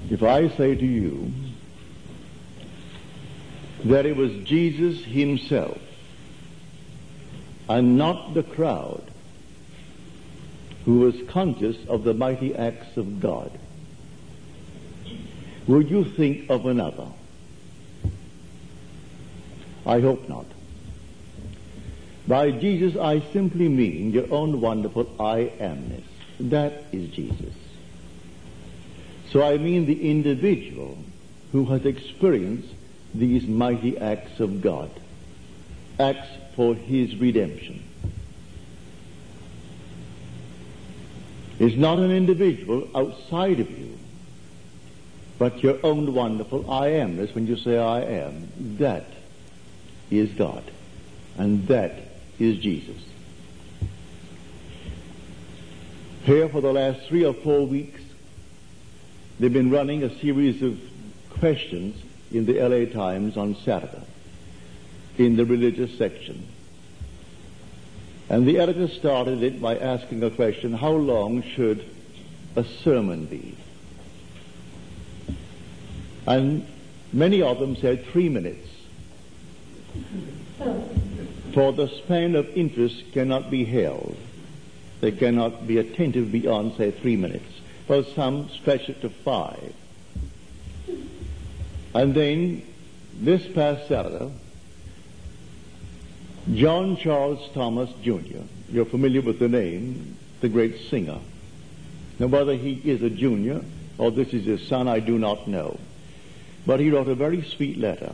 If I say to you that it was Jesus himself and not the crowd who was conscious of the mighty acts of God, would you think of another? I hope not. By Jesus, I simply mean your own wonderful I amness. That is Jesus. So I mean the individual who has experienced these mighty acts of God, acts for his redemption. It's not an individual outside of you, but your own wonderful I amness. When you say I am, that is God, and that is Jesus. Here for the last 3 or 4 weeks, they've been running a series of questions in the LA Times on Saturday in the religious section. And the editor started it by asking a question: how long should a sermon be? And many of them said 3 minutes. For the span of interest cannot be held. They cannot be attentive beyond, say, 3 minutes. For some stretch it to 5. And then, this past Saturday, John Charles Thomas Jr., you're familiar with the name, the great singer. Now, whether he is a junior or this is his son, I do not know. But he wrote a very sweet letter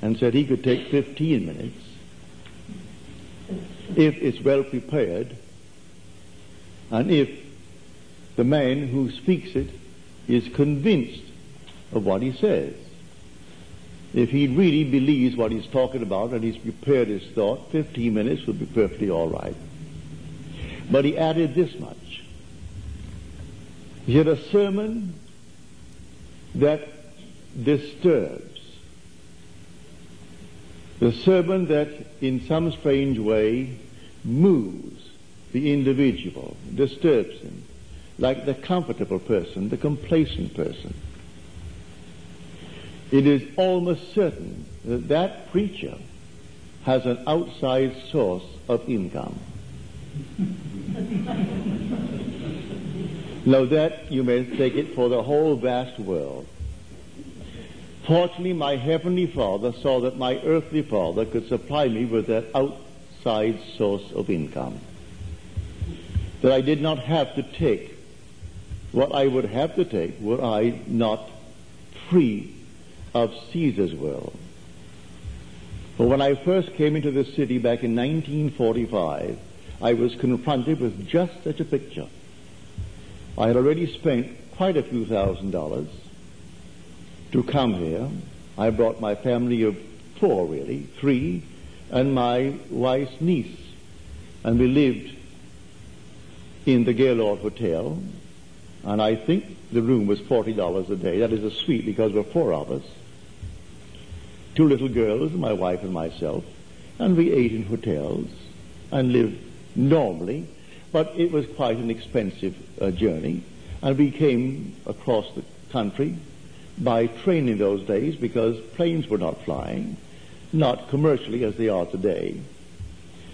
and said he could take 15 minutes if it's well prepared, and if the man who speaks it is convinced of what he says. If he really believes what he's talking about and he's prepared his thought, 15 minutes would be perfectly all right. But he added this much. He said, a sermon that disturbs, the sermon that in some strange way moves the individual, disturbs him, like the comfortable person, the complacent person. It is almost certain that that preacher has an outside source of income. Now that you may take it for the whole vast world. Fortunately, my heavenly Father saw that my earthly father could supply me with that outside source of income. That I did not have to take what I would have to take were I not free of Caesar's world. For when I first came into the city back in 1945, I was confronted with just such a picture. I had already spent quite a few $1,000s to come here. I brought my family of 4, really, 3, and my wife's niece. And we lived in the Gaylord Hotel, and I think the room was $40 a day. That is a suite because there were 4 of us. 2 little girls, my wife and myself, and we ate in hotels and lived normally, but it was quite an expensive journey, and we came across the country by train in those days because planes were not flying, not commercially as they are today.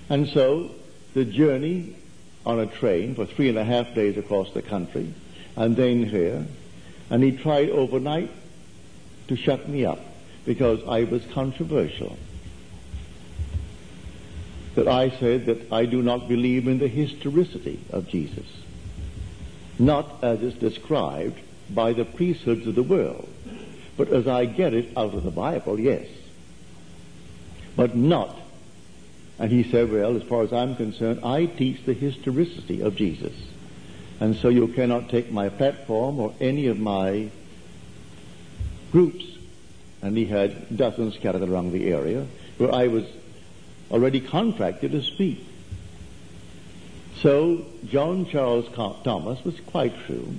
And so the journey on a train for 3.5 days across the country, and then here, and he tried overnight to shut me up because I was controversial. That I said that I do not believe in the historicity of Jesus, not as is described by the priesthoods of the world, but as I get it out of the Bible, yes, but not. And he said, well, as far as I'm concerned, I teach the historicity of Jesus, and so you cannot take my platform or any of my groups. And he had dozens scattered around the area where I was already contracted to speak. So John Charles Thomas was quite true.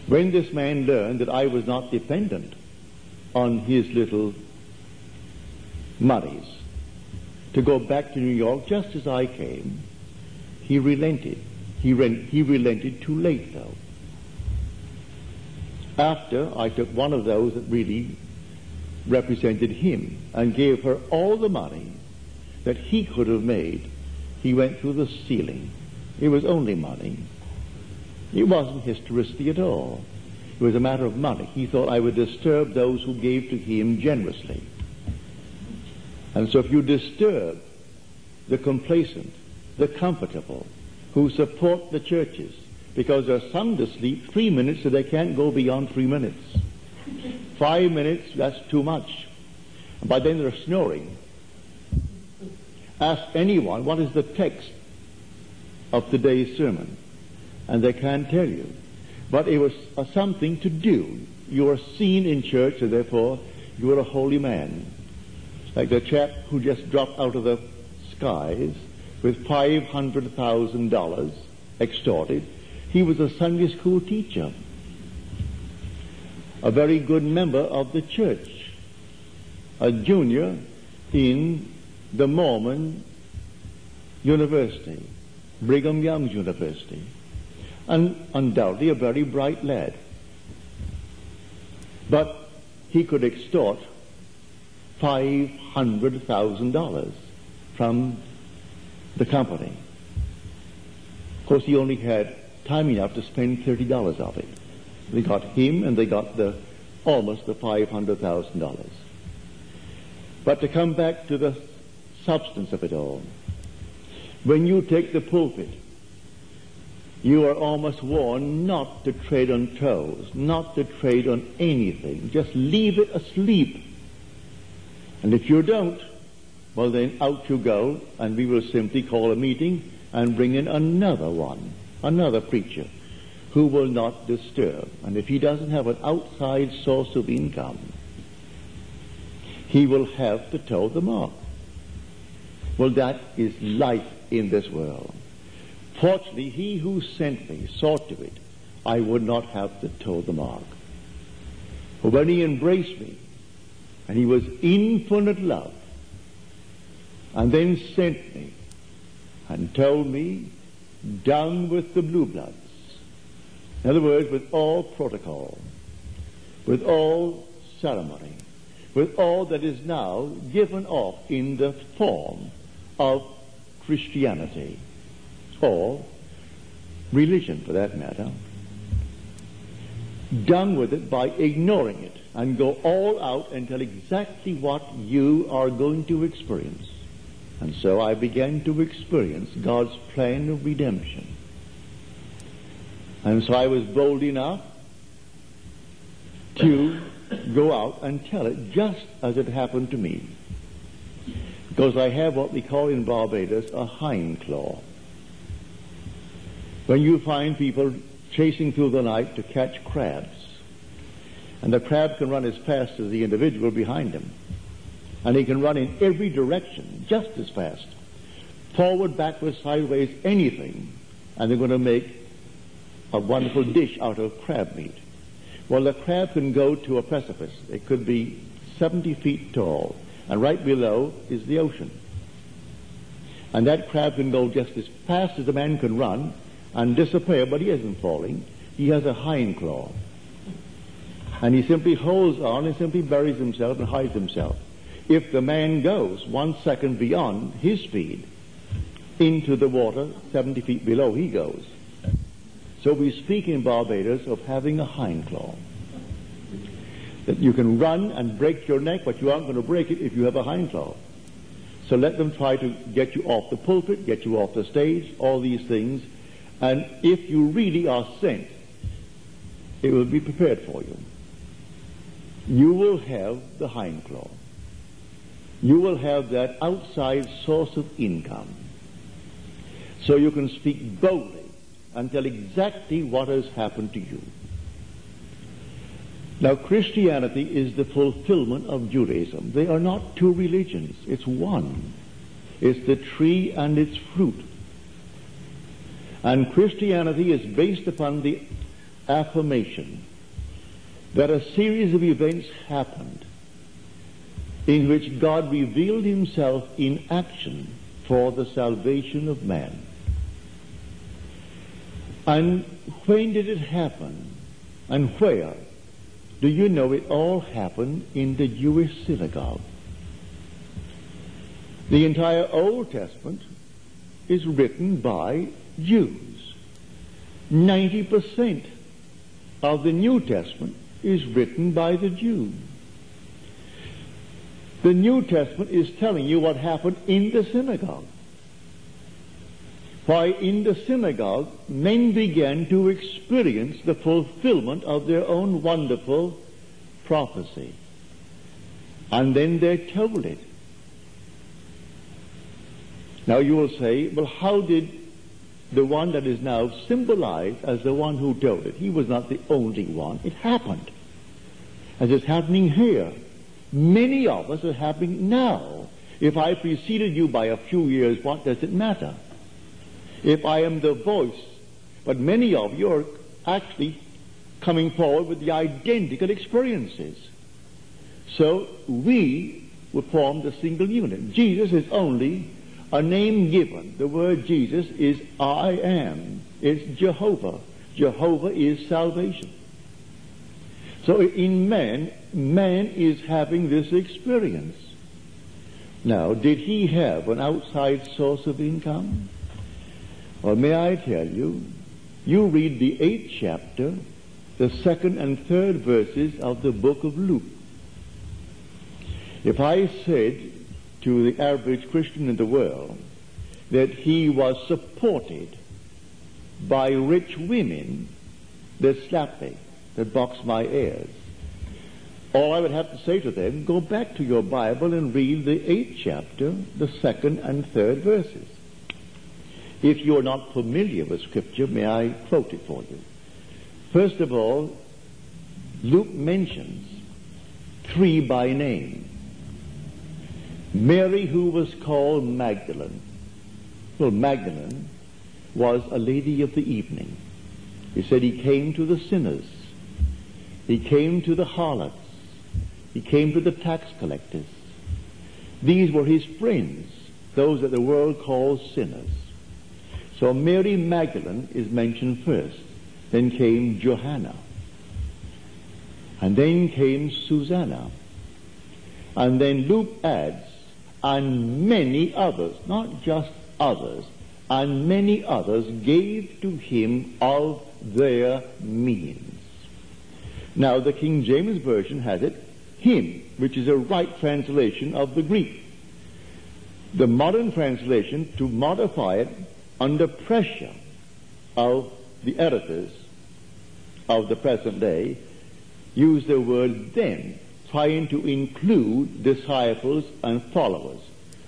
When this man learned that I was not dependent on his little monies to go back to New York just as I came, he relented. He relented too late, though. After I took one of those that really represented him and gave her all the money that he could have made, he went through the ceiling. It was only money. It wasn't historicity at all. It was a matter of money. He thought I would disturb those who gave to him generously. And so if you disturb the complacent, the comfortable, who support the churches, because they're sung to sleep 3 minutes, so they can't go beyond 3 minutes. 5 minutes, that's too much. And by then they're snoring. Ask anyone, what is the text of today's sermon? And they can't tell you. But it was something to do. You were seen in church, and therefore you were a holy man. Like the chap who just dropped out of the skies with $500,000 extorted. He was a Sunday school teacher, a very good member of the church, a junior in the Mormon University, Brigham Young's University, and undoubtedly a very bright lad. But he could extort $500,000 from the company. Of course, he only had time enough to spend $30 of it. They got him, and they got almost the $500,000. But to come back to the substance of it all, when you take the pulpit, you are almost warned not to tread on toes, not to tread on anything. Just leave it asleep. And if you don't, well then out you go, and we will simply call a meeting and bring in another one, another preacher, who will not disturb. And if he doesn't have an outside source of income, he will have to toe the mark. Well, that is life in this world. Fortunately, he who sent me saw to it I would not have to toe the mark. For when he embraced me, and he was infinite love, and then sent me and told me, down with the blue bloods. In other words, with all protocol, with all ceremony, with all that is now given off in the form of Christianity, or religion for that matter, done with it by ignoring it, and go all out and tell exactly what you are going to experience. And so I began to experience God's plan of redemption. And so I was bold enough to go out and tell it just as it happened to me. Because I have what we call in Barbados a hind claw. When you find people chasing through the night to catch crabs, and the crab can run as fast as the individual behind him, and he can run in every direction just as fast, forward, backward, sideways, anything, and they're going to make a wonderful dish out of crab meat. Well, the crab can go to a precipice. It could be 70 feet tall, and right below is the ocean. And that crab can go just as fast as a man can run and disappear, but he isn't falling. He has a hind claw. And he simply holds on and simply buries himself and hides himself. If the man goes 1 second beyond his speed into the water, 70 feet below he goes. So we speak in Barbados of having a hind claw. That you can run and break your neck, but you aren't going to break it if you have a hind claw. So let them try to get you off the pulpit, get you off the stage, all these things. And if you really are sent, it will be prepared for you. You will have the hind claw. You will have that outside source of income. So you can speak boldly and tell exactly what has happened to you. Now, Christianity is the fulfillment of Judaism. They are not two religions. It's one. It's the tree and its fruit. And Christianity is based upon the affirmation that a series of events happened in which God revealed himself in action for the salvation of man. And when did it happen? And where? do you know it all happened in the Jewish synagogue? The entire Old Testament is written by Jews. 90% of the New Testament is written by the Jews. The New Testament is telling you what happened in the synagogue. Why, in the synagogue, men began to experience the fulfillment of their own wonderful prophecy. And then they told it. Now you will say, well, how did the one that is now symbolized as the one who told it, he was not the only one. It happened. As it's happening here. Many of us are happening now. If I preceded you by a few years, what does it matter? If I am the voice, but many of you are actually coming forward with the identical experiences. So we would form the single unit. Jesus is only a name given. The word Jesus is I am. It's Jehovah. Jehovah is salvation. So in man is having this experience. Now, did he have an outside source of income? Well, may I tell you, you read the 8th chapter, the 2nd and 3rd verses of the book of Luke. If I said to the average Christian in the world that he was supported by rich women that slap me, that box my ears, all I would have to say to them, go back to your Bible and read the 8th chapter, the 2nd and 3rd verses. If you're not familiar with Scripture, may I quote it for you? First of all, Luke mentions 3 by name. Mary, who was called Magdalene. Well, Magdalene was a lady of the evening. He said he came to the sinners. He came to the harlots. He came to the tax collectors. These were his friends, those that the world calls sinners. So Mary Magdalene is mentioned first. Then came Johanna. And then came Susanna. And then Luke adds, and many others, not just others, and many others gave to him of their means. Now the King James Version has it, him, which is a right translation of the Greek. The modern translation, to modify it under pressure of the editors of the present day, use the word them, trying to include disciples and followers,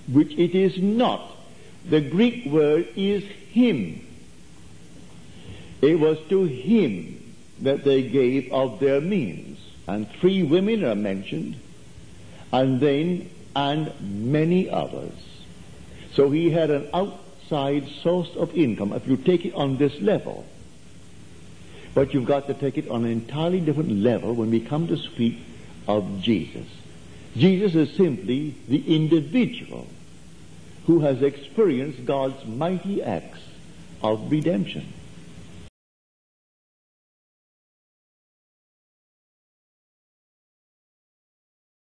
which it is not. The Greek word is him. It was to him that they gave of their means. And 3 women are mentioned, and many others. So he had an outside source of income, if you take it on this level. But you've got to take it on an entirely different level when we come to speak of Jesus. Jesus is simply the individual who has experienced God's mighty acts of redemption.